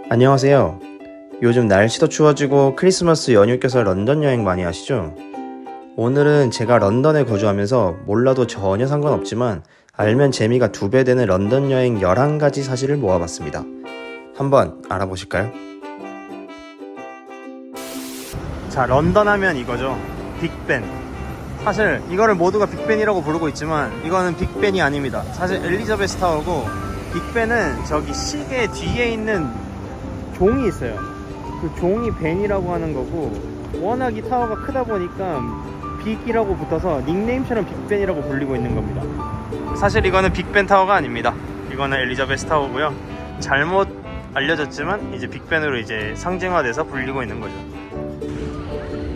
안녕하세요. 요즘 날씨도 추워지고 크리스마스 연휴 껴서 런던 여행 많이 하시죠? 오늘은 제가 런던에 거주하면서 몰라도 전혀 상관없지만 알면 재미가 2배 되는 런던 여행 11가지 사실을 모아봤습니다. 한번 알아보실까요? 자, 런던 하면 이거죠. 빅벤. 사실 이거를 모두가 빅벤이라고 부르고 있지만 이거는 빅벤이 아닙니다. 사실 엘리자베스 타워고, 빅벤은 저기 시계 뒤에 있는 종이 있어요. 그 종이 벤이라고 하는 거고, 워낙 이 타워가 크다 보니까 빅이라고 붙어서 닉네임처럼 빅벤이라고 불리고 있는 겁니다. 사실 이거는 빅벤 타워가 아닙니다. 이거는 엘리자베스 타워고요. 잘못 알려졌지만 이제 빅벤으로 이제 상징화돼서 불리고 있는 거죠.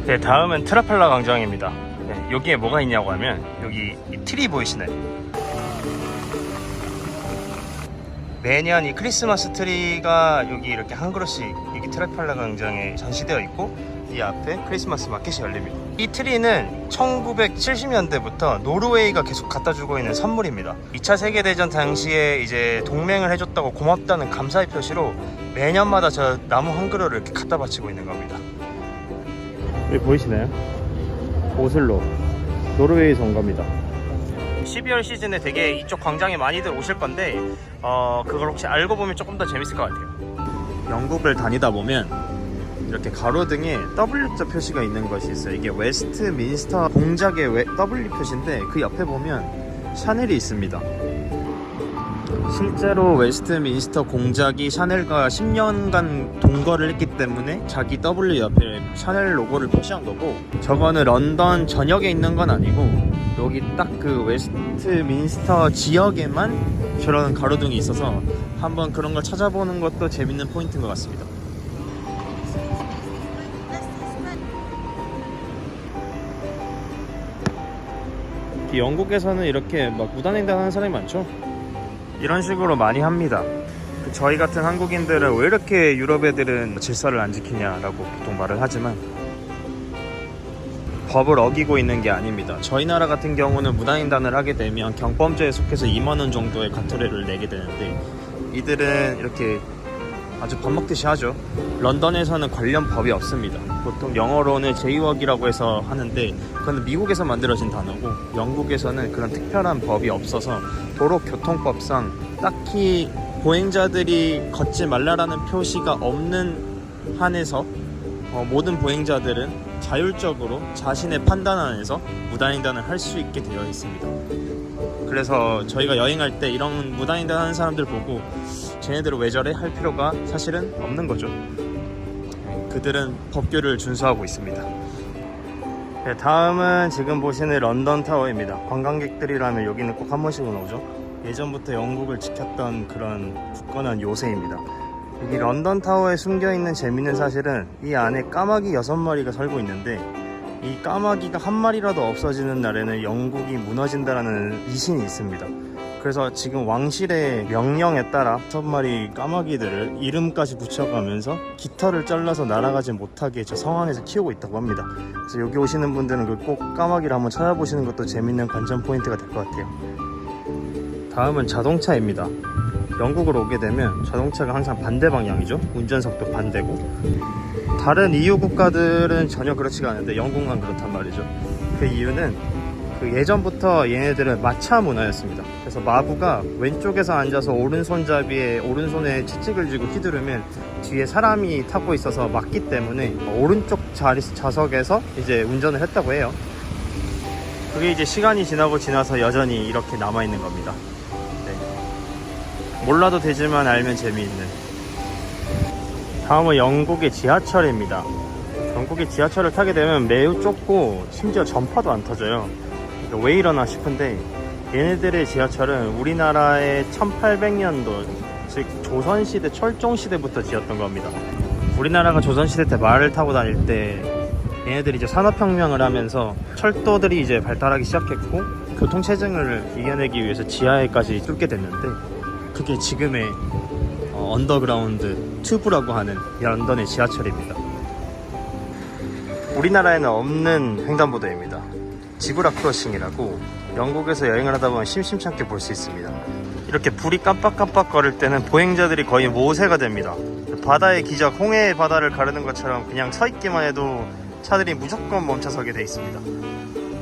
네, 다음은 트라팔라 광장입니다. 네, 여기에 뭐가 있냐고 하면 여기 이 트리 보이시나요? 매년 이 크리스마스 트리가 여기 이렇게 한 그릇씩 여기 트라팔라 광장에 전시되어 있고, 이 앞에 크리스마스 마켓이 열립니다. 이 트리는 1970년대부터 노르웨이가 계속 갖다 주고 있는 선물입니다. 2차 세계대전 당시에 이제 동맹을 해줬다고 고맙다는 감사의 표시로 매년마다 저 나무 한 그릇을 이렇게 갖다 바치고 있는 겁니다. 여기 보이시나요? 오슬로, 노르웨이에서 온 겁니다. 12월 시즌에 되게 이쪽 광장에 많이들 오실 건데 그걸 혹시 알고 보면 조금 더 재밌을 것 같아요. 영국을 다니다 보면 이렇게 가로등에 W자 표시가 있는 것이 있어요. 이게 웨스트민스터 공작의 W 표시인데, 그 옆에 보면 샤넬이 있습니다. 실제로 웨스트민스터 공작이 샤넬과 10년간 동거를 했기 때문에 자기 W 옆에 샤넬 로고를 표시한 거고, 저거는 런던 전역에 있는 건 아니고 여기 딱 그 웨스트민스터 지역에만 저런 가로등이 있어서 한번 그런 걸 찾아보는 것도 재밌는 포인트인 것 같습니다. 영국에서는 이렇게 막 무단횡단하는 사람이 많죠. 이런 식으로 많이 합니다. 저희 같은 한국인들은 왜 이렇게 유럽 애들은 질서를 안 지키냐라고 보통 말을 하지만 법을 어기고 있는 게 아닙니다. 저희 나라 같은 경우는 무단횡단을 하게 되면 경범죄에 속해서 2만원 정도의 과태료를 내게 되는데, 이들은 이렇게 아주 밥 먹듯이 하죠. 런던에서는 관련 법이 없습니다. 보통 영어로는 제이웍이라고 해서 하는데 그건 미국에서 만들어진 단어고, 영국에서는 그런 특별한 법이 없어서 도로교통법상 딱히 보행자들이 걷지 말라라는 표시가 없는 한에서 모든 보행자들은 자율적으로 자신의 판단 안에서 무단횡단을 할 수 있게 되어 있습니다. 그래서 저희가 여행할 때 이런 무단횡단 하는 사람들 보고 쟤네들은 왜 저래? 할 필요가 사실은 없는 거죠. 그들은 법규를 준수하고 있습니다. 네, 다음은 지금 보시는 런던 타워입니다. 관광객들이라면 여기는 꼭 한 번씩은 오죠. 예전부터 영국을 지켰던 그런 굳건한 요새입니다. 여기 런던 타워에 숨겨있는 재밌는 사실은 이 안에 까마귀 6마리가 살고 있는데, 이 까마귀가 한 마리라도 없어지는 날에는 영국이 무너진다라는 미신이 있습니다. 그래서 지금 왕실의 명령에 따라 6마리 까마귀들을 이름까지 붙여가면서 깃털을 잘라서 날아가지 못하게 저 성안에서 키우고 있다고 합니다. 그래서 여기 오시는 분들은 꼭 까마귀를 한번 찾아보시는 것도 재밌는 관전 포인트가 될 것 같아요. 다음은 자동차입니다. 영국으로 오게 되면 자동차가 항상 반대 방향이죠. 운전석도 반대고. 다른 EU 국가들은 전혀 그렇지가 않은데 영국만 그렇단 말이죠. 그 이유는 그 예전부터 얘네들은 마차 문화였습니다. 그래서 마부가 왼쪽에서 앉아서 오른손잡이에 오른손에 채찍을 쥐고 휘두르면 뒤에 사람이 타고 있어서 막기 때문에 오른쪽 좌석에서 이제 운전을 했다고 해요. 그게 이제 시간이 지나서 여전히 이렇게 남아있는 겁니다. 몰라도 되지만 알면 재미있는. 다음은 영국의 지하철입니다. 영국의 지하철을 타게 되면 매우 좁고 심지어 전파도 안 터져요. 왜 이러나 싶은데, 얘네들의 지하철은 우리나라의 1800년도, 즉 조선시대 철종시대부터 지었던 겁니다. 우리나라가 조선시대 때 말을 타고 다닐 때 얘네들이 이제 산업혁명을 하면서 철도들이 이제 발달하기 시작했고, 교통체증을 이겨내기 위해서 지하에까지 뚫게 됐는데, 그게 지금의 언더그라운드 튜브라고 하는 런던의 지하철입니다. 우리나라에는 없는 횡단보도입니다. 지브라 크로싱이라고 영국에서 여행을 하다 보면 심심찮게 볼 수 있습니다. 이렇게 불이 깜빡깜빡 거릴 때는 보행자들이 거의 모세가 됩니다. 바다의 기적 홍해의 바다를 가르는 것처럼 그냥 서 있기만 해도 차들이 무조건 멈춰서게 돼 있습니다.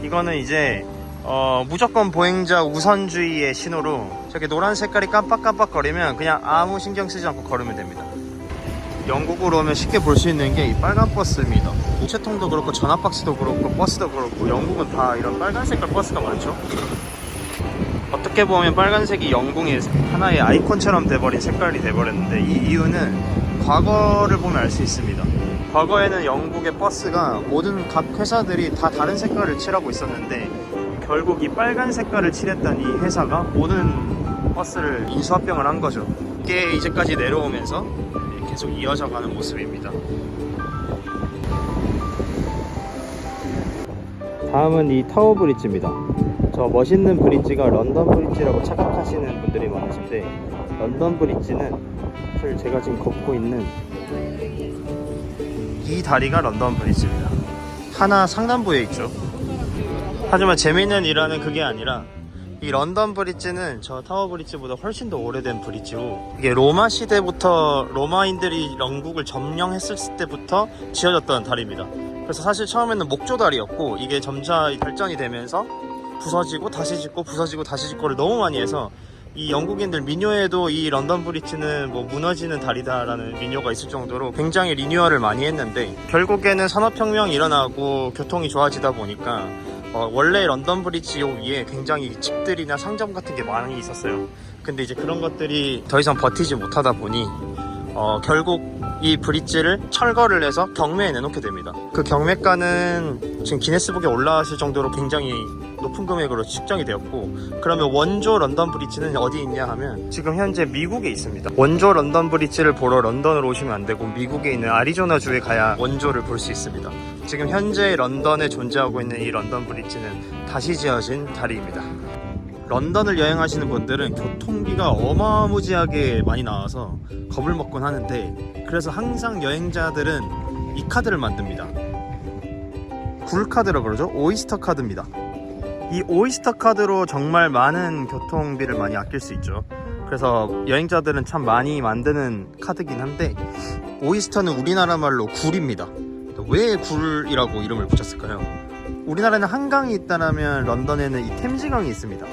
이거는 이제 무조건 보행자 우선주의의 신호로 저게 노란 색깔이 깜빡깜빡거리면 그냥 아무 신경 쓰지 않고 걸으면 됩니다. 영국으로 오면 쉽게 볼 수 있는 게 이 빨간 버스입니다. 우체통도 그렇고 전화박스도 그렇고 버스도 그렇고 영국은 다 이런 빨간 색깔 버스가 많죠. 어떻게 보면 빨간색이 영국의 하나의 아이콘처럼 돼버린 색깔이 돼버렸는데, 이 이유는 과거를 보면 알 수 있습니다. 과거에는 영국의 버스가 모든 각 회사들이 다 다른 색깔을 칠하고 있었는데, 결국 이 빨간 색깔을 칠했던 이 회사가 모든 버스를 인수합병을 한 거죠. 이게 이제까지 내려오면서 계속 이어져 가는 모습입니다. 다음은 이 타워 브릿지입니다. 저 멋있는 브릿지가 런던 브릿지라고 착각하시는 분들이 많으신데, 런던 브릿지는 사실 제가 지금 걷고 있는 이 다리가 런던 브릿지입니다. 하나 상남부에 있죠. 하지만 재미있는 일화는 그게 아니라, 이 런던 브릿지는 저 타워 브릿지보다 훨씬 더 오래된 브릿지고, 이게 로마 시대부터 로마인들이 영국을 점령했을 때부터 지어졌던 다리입니다. 그래서 사실 처음에는 목조다리였고, 이게 점차 발전이 되면서 부서지고 다시 짓고 부서지고 다시 짓고를 너무 많이 해서, 이 영국인들 민요에도 이 런던 브릿지는 뭐 무너지는 다리다라는 민요가 있을 정도로 굉장히 리뉴얼을 많이 했는데, 결국에는 산업혁명이 일어나고 교통이 좋아지다 보니까 원래 런던 브릿지 위에 굉장히 집들이나 상점 같은 게 많이 있었어요. 근데 이제 그런 것들이 더 이상 버티지 못하다 보니 결국 이 브릿지를 철거를 해서 경매에 내놓게 됩니다. 그 경매가는 지금 기네스북에 올라왔을 정도로 굉장히 높은 금액으로 측정이 되었고, 그러면 원조 런던 브릿지는 어디 있냐 하면 지금 현재 미국에 있습니다. 원조 런던 브릿지를 보러 런던으로 오시면 안 되고, 미국에 있는 아리조나주에 가야 원조를 볼 수 있습니다. 지금 현재 런던에 존재하고 있는 이 런던 브릿지는 다시 지어진 다리입니다. 런던을 여행하시는 분들은 교통비가 어마무지하게 많이 나와서 겁을 먹곤 하는데, 그래서 항상 여행자들은 이 카드를 만듭니다. 굴카드라고 그러죠. 오이스터 카드입니다. 이 오이스터 카드로 정말 많은 교통비를 많이 아낄 수 있죠. 그래서 여행자들은 참 많이 만드는 카드긴 한데, 오이스터는 우리나라 말로 굴입니다. 왜 굴이라고 이름을 붙였을까요? 우리나라에는 한강이 있다면 런던에는 이 템즈강이 있습니다.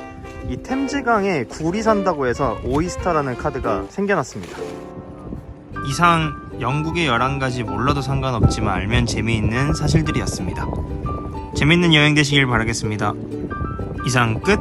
이 템즈강에 굴이 산다고 해서 오이스터라는 카드가 생겨났습니다. 이상 영국의 11가지 몰라도 상관없지만 알면 재미있는 사실들이었습니다. 재미있는 여행 되시길 바라겠습니다. 이상 끝!